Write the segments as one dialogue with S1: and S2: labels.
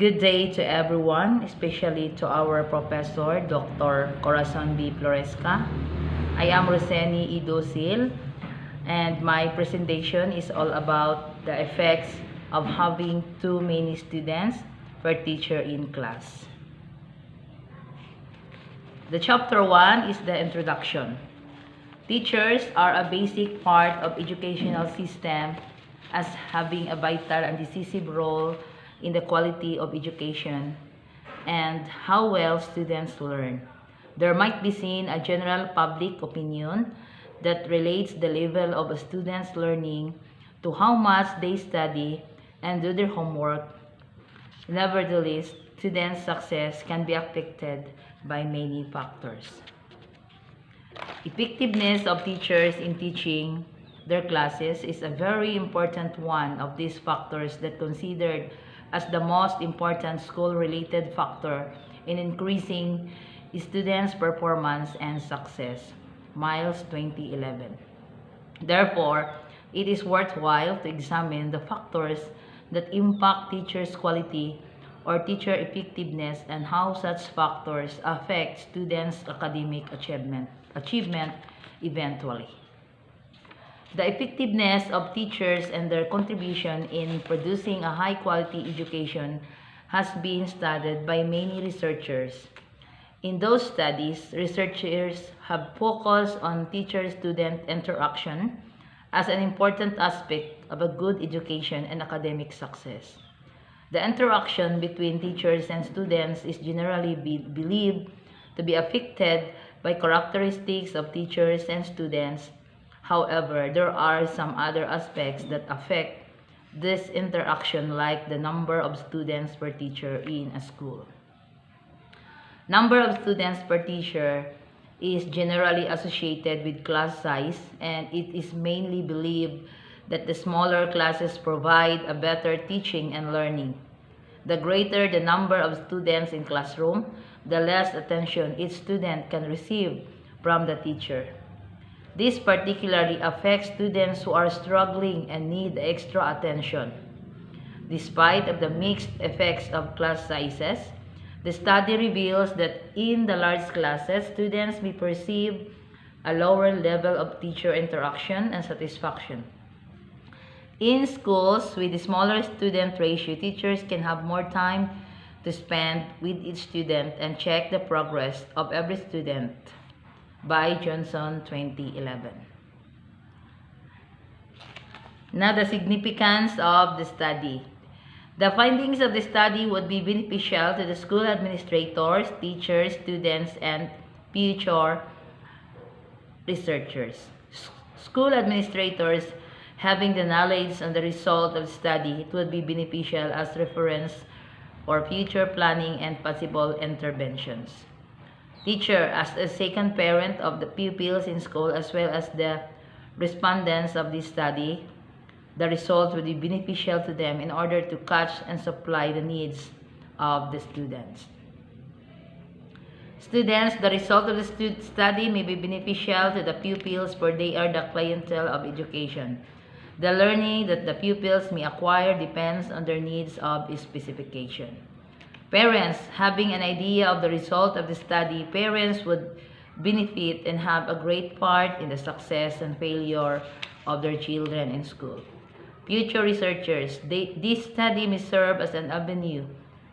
S1: Good day to everyone, especially to our professor, Dr. Corazon B. Floresca. I am Rosenie Dosil, and my presentation is all about the effects of having too many students per teacher in class. The chapter 1 is the introduction. Teachers are a basic part of educational system as having a vital and decisive role in the quality of education and how well students learn. There might be seen a general public opinion that relates the level of a student's learning to how much they study and do their homework. Nevertheless, students' success can be affected by many factors. Effectiveness of teachers in teaching their classes is a very important one of these factors that considered as the most important school-related factor in increasing students' performance and success. Miles 2011. Therefore, it is worthwhile to examine the factors that impact teachers' quality or teacher effectiveness and how such factors affect students' academic achievement eventually. The effectiveness of teachers and their contribution in producing a high-quality education has been studied by many researchers. In those studies, researchers have focused on teacher-student interaction as an important aspect of a good education and academic success. The interaction between teachers and students is generally believed to be affected by characteristics of teachers and students. However, there are some other aspects that affect this interaction, like the number of students per teacher in a school. Number of students per teacher is generally associated with class size, and it is mainly believed that the smaller classes provide a better teaching and learning. The greater the number of students in classroom, the less attention each student can receive from the teacher. This particularly affects students who are struggling and need extra attention. Despite of the mixed effects of class sizes, the study reveals that in the large classes, students may perceive a lower level of teacher interaction and satisfaction. In schools with a smaller student ratio, teachers can have more time to spend with each student and check the progress of every student. By Johnson, 2011. Now, the significance of the study. The findings of the study would be beneficial to the school administrators, teachers, students, and future researchers. School administrators having the knowledge on the result of the study, it would be beneficial as reference for future planning and possible interventions. Teacher, as a second parent of the pupils in school as well as the respondents of this study, the results will be beneficial to them in order to catch and supply the needs of the students. Students, the result of the study may be beneficial to the pupils, for they are the clientele of education. The learning that the pupils may acquire depends on their needs of specification. Parents, having an idea of the result of the study, parents would benefit and have a great part in the success and failure of their children in school. Future researchers, this study may serve as an avenue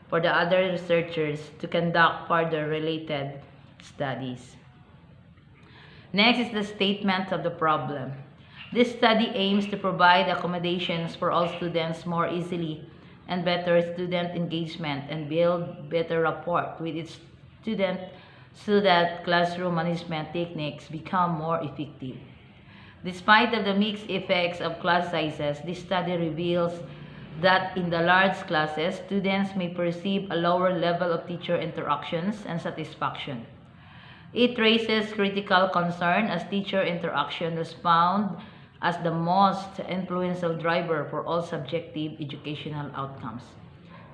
S1: for the other researchers to conduct further related studies. Next is the statement of the problem. This study aims to provide accommodations for all students more easily and better student engagement and build better rapport with its student so that classroom management techniques become more effective. Despite of the mixed effects of class sizes, this study reveals that in the large classes, students may perceive a lower level of teacher interactions and satisfaction. It raises critical concern as teacher interaction was found as the most influential driver for all subjective educational outcomes.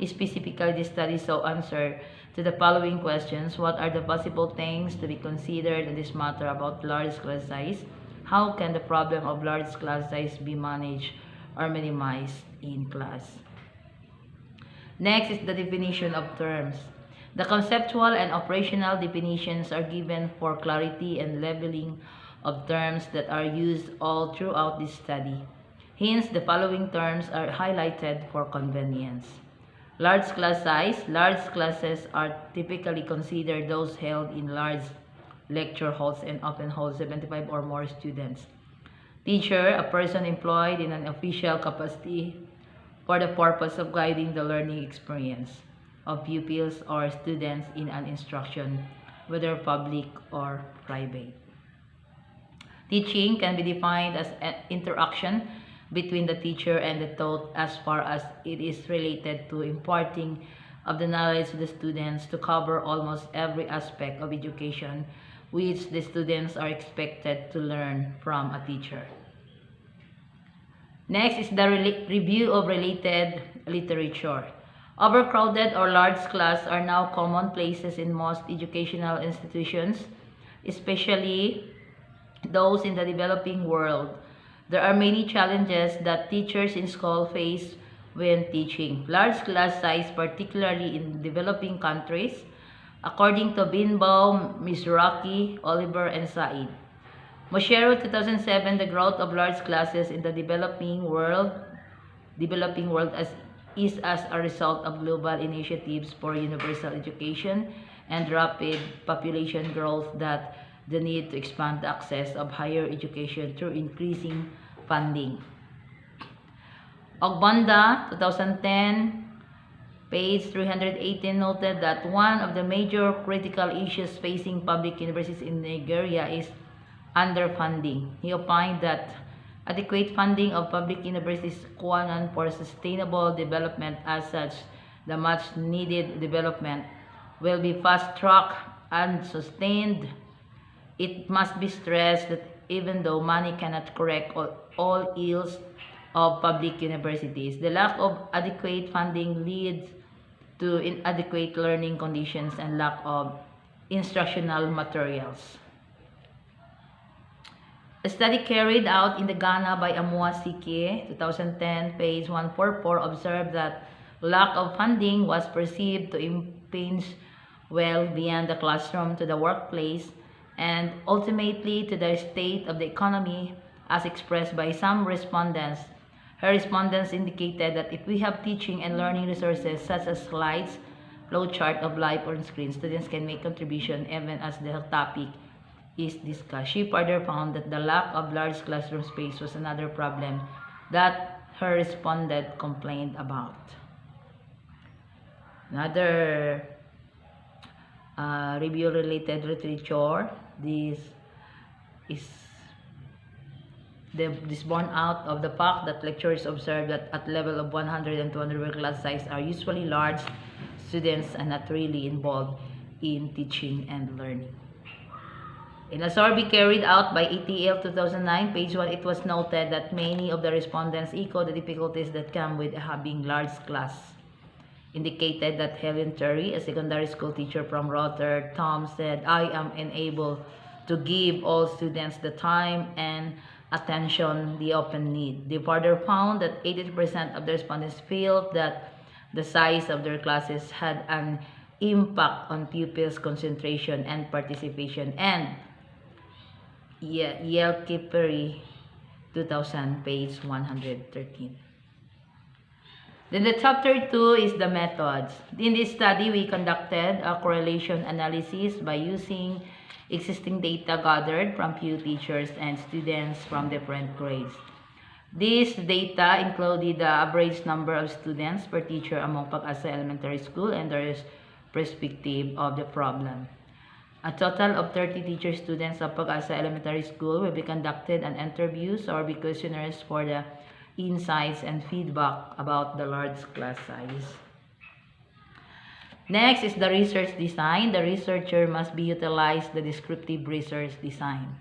S1: Specifically, this study saw answer to the following questions. What are the possible things to be considered in this matter about large class size? How can the problem of large class size be managed or minimized in class? Next is the definition of terms. The conceptual and operational definitions are given for clarity and leveling of terms that are used all throughout this study. Hence, the following terms are highlighted for convenience. Large class size. Large classes are typically considered those held in large lecture halls and often hold 75 or more students. Teacher, a person employed in an official capacity for the purpose of guiding the learning experience of pupils or students in an instruction, whether public or private. Teaching can be defined as an interaction between the teacher and the taught as far as it is related to imparting of the knowledge to the students to cover almost every aspect of education which the students are expected to learn from a teacher. Next is the review of related literature. Overcrowded or large class are now commonplaces in most educational institutions, especially those in the developing world. There are many challenges that teachers in school face when teaching. Large class size, particularly in developing countries, according to Binbaum, Mizraki, Oliver, and Said. Moshero 2007, the growth of large classes in the developing world is as a result of global initiatives for universal education and rapid population growth that the need to expand the access of higher education through increasing funding. Ogbanda 2010, page 318, noted that one of the major critical issues facing public universities in Nigeria is underfunding. He opined that adequate funding of public universities is required for sustainable development. As such, the much needed development will be fast-tracked and sustained. It must be stressed that even though money cannot correct all ills of public universities, the lack of adequate funding leads to inadequate learning conditions and lack of instructional materials. A study carried out in the Ghana by Amua Sike, 2010, page 144, observed that lack of funding was perceived to impinge well beyond the classroom to the workplace and ultimately to the state of the economy as expressed by some respondents. Her respondents indicated that if we have teaching and learning resources such as slides, flowchart of life on screen, students can make contribution even as the topic is discussed. She further found that the lack of large classroom space was another problem that her respondent complained about. Another review-related literature. This is born out of the fact that lecturers observe that at level of 100 and 200 class size are usually large students and not really involved in teaching and learning. In a survey carried out by ATL 2009, page 1, it was noted that many of the respondents echo the difficulties that come with having large class. Indicated that Helen Terry, a secondary school teacher from Rotterdam, said, "I am unable to give all students the time and attention they often need." They further found that 80% of the respondents felt that the size of their classes had an impact on pupils' concentration and participation. And Yelkiperi 2000, page 113. Then the chapter 2 is the methods. In this study, we conducted a correlation analysis by using existing data gathered from few teachers and students from different grades. This data included the average number of students per teacher among Pag-asa Elementary School and their perspective of the problem. A total of 30 teacher students of Pag-asa Elementary School will be conducted and interviews or be questionnaires for the insights and feedback about the large class size. Next is the research design. The researcher must be utilized the descriptive research design.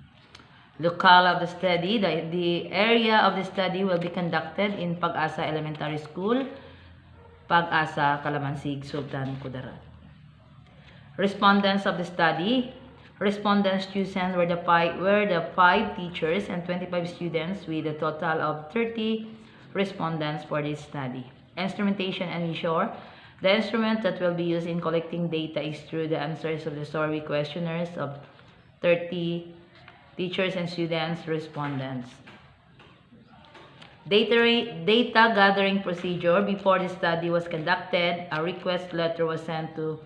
S1: Locale of the study. The area of the study will be conducted in Pag-asa Elementary School, Pag-asa, Kalamansig, Sultan Kudarat. Respondents of the study. Respondents chosen were the five teachers and 25 students with a total of 30 respondents for this study. Instrumentation and measure. The instrument that will be used in collecting data is through the answers of the survey questionnaires of 30 teachers and students respondents. Data gathering procedure. Before the study was conducted, a request letter was sent to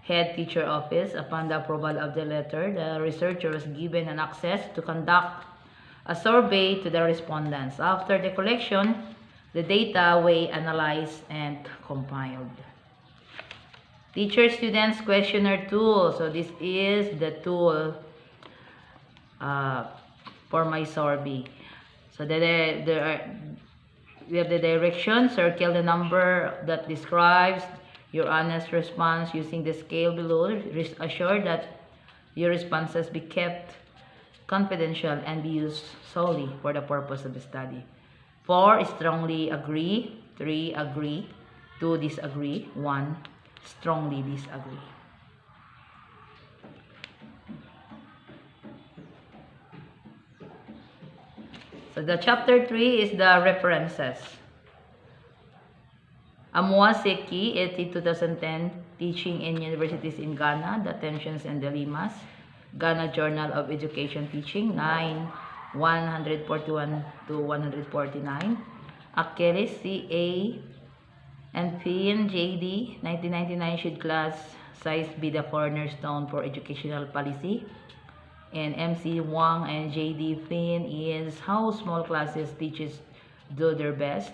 S1: head teacher office. Upon the approval of the letter, the researcher was given an access to conduct a survey to the respondents. After the collection, the data were analyzed and compiled. Teacher students questionnaire tool. So this is the tool for my survey. So we have the direction. Circle the number that describes your honest response using the scale below. Assure that your responses be kept confidential and be used solely for the purpose of the study. 4. Strongly agree. 3. Agree. 2. Disagree. 1. Strongly disagree. So the chapter 3 is the references. Amoa Seki, 2010, Teaching in Universities in Ghana, The Tensions and Dilemmas. Ghana Journal of Education Teaching, 9, 141 to 149. Achilles, CA, and Finn, JD, 1999, should class size be the cornerstone for educational policy? And MC Wang and JD Finn is how small classes teachers do their best.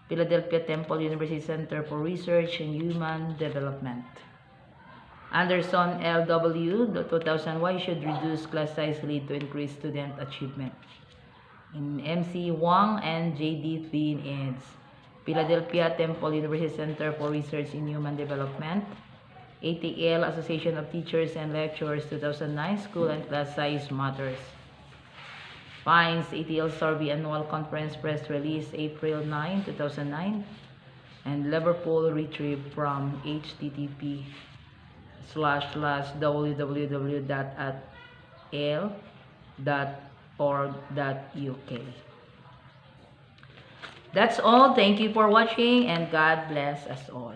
S1: Philadelphia Temple University Center for Research and Human Development. Anderson LW, 2000, why should reduce class size lead to increase student achievement? In MC Wang and JD Finn is Philadelphia Temple University Center for Research in Human Development. ATL, Association of Teachers and Lecturers, 2009, School and Class Size Matters. Pines, ATL Survey Annual Conference Press Release, April 9, 2009. And Liverpool, retrieved from http://www.atl.org.uk. That's all. Thank you for watching and God bless us all.